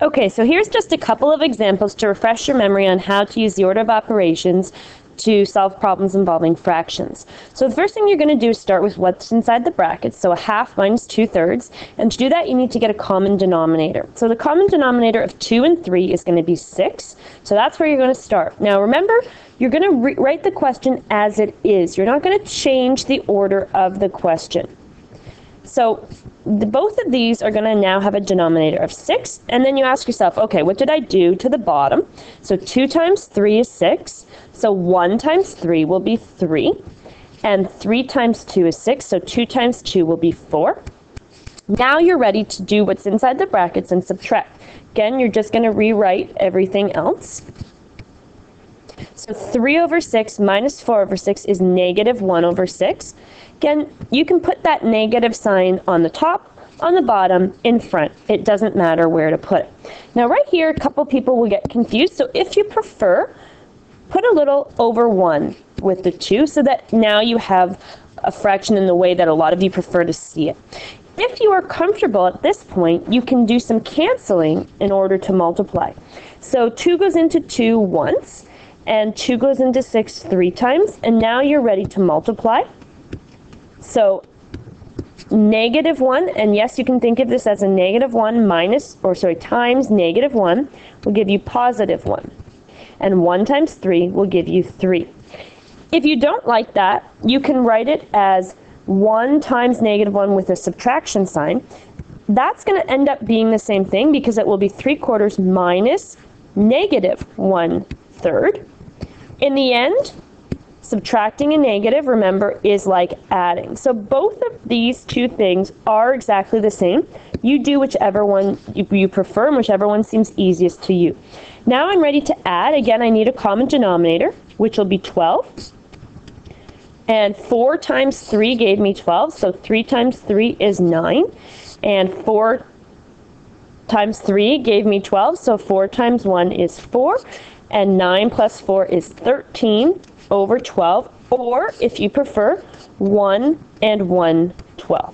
Okay, so here's just a couple of examples to refresh your memory on how to use the order of operations to solve problems involving fractions. So the first thing you're going to do is start with what's inside the brackets, so a half minus 2/3, and to do that you need to get a common denominator. So the common denominator of 2 and 3 is going to be 6, so that's where you're going to start. Now remember, you're going to write the question as it is. You're not going to change the order of the question. So both of these are going to now have a denominator of 6, and then you ask yourself, okay, what did I do to the bottom? So 2 times 3 is 6, so 1 times 3 will be 3, and 3 times 2 is 6, so 2 times 2 will be 4. Now you're ready to do what's inside the brackets and subtract. Again, you're just going to rewrite everything else. So 3 over 6 minus 4 over 6 is negative 1 over 6. Again, you can put that negative sign on the top, on the bottom, in front. It doesn't matter where to put it. Now right here, a couple people will get confused. So if you prefer, put a little over 1 with the 2 so that now you have a fraction in the way that a lot of you prefer to see it. If you are comfortable at this point, you can do some canceling in order to multiply. So 2 goes into 2 once, and 2 goes into 6 3 times, and now you're ready to multiply. So negative 1, and yes, you can think of this as a negative 1 times negative 1 will give you positive 1. And 1 times 3 will give you 3. If you don't like that, you can write it as 1 times negative 1 with a subtraction sign. That's going to end up being the same thing because it will be 3/4 minus negative 1/3. In the end, subtracting a negative, remember, is like adding. So both of these two things are exactly the same. You do whichever one you prefer and whichever one seems easiest to you. Now I'm ready to add. Again, I need a common denominator, which will be 12. And 4 times 3 gave me 12, so 3 times 3 is 9. And 4 times 3 gave me 12, so 4 times 1 is 4. And 9 plus 4 is 13 over 12, or if you prefer, 1 and 1/12.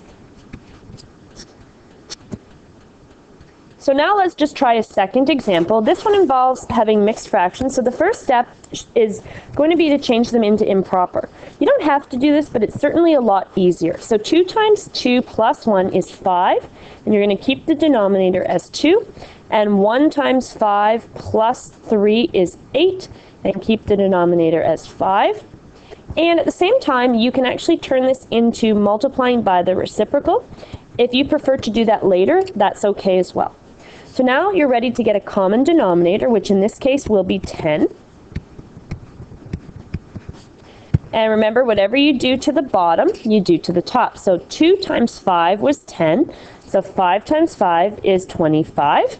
So now let's just try a second example. This one involves having mixed fractions. So the first step is going to be to change them into improper. You don't have to do this, but it's certainly a lot easier. So 2 times 2 plus 1 is 5, and you're going to keep the denominator as 2. And 1 times 5 plus 3 is 8, and keep the denominator as 5. And at the same time, you can actually turn this into multiplying by the reciprocal. If you prefer to do that later, that's okay as well. So now you're ready to get a common denominator, which in this case will be 10. And remember, whatever you do to the bottom, you do to the top. So 2 times 5 was 10, so 5 times 5 is 25.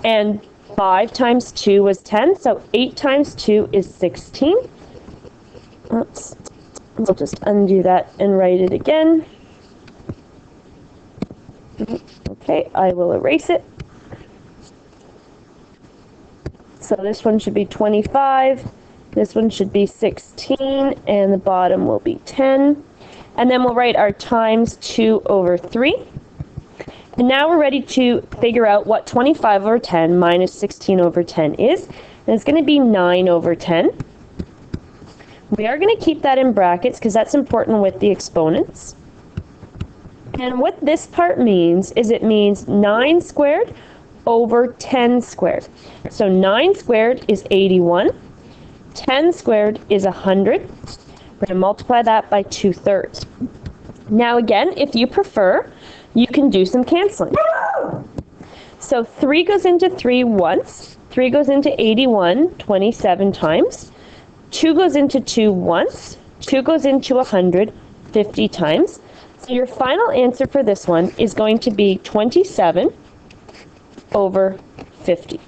And 5 times 2 was 10, so 8 times 2 is 16. Oops. We'll just undo that and write it again. Okay, I will erase it. So this one should be 25, this one should be 16, and the bottom will be 10. And then we'll write our times 2 over 3. And now we're ready to figure out what 25 over 10 minus 16 over 10 is. And it's going to be 9 over 10. We are going to keep that in brackets because that's important with the exponents. And what this part means is it means 9 squared over 10 squared. So 9 squared is 81. 10 squared is 100. We're going to multiply that by 2/3. Now again, if you prefer, you can do some canceling. So 3 goes into 3 once. 3 goes into 81 27 times. 2 goes into 2 once. 2 goes into 100 50 times. So your final answer for this one is going to be 27 over 50.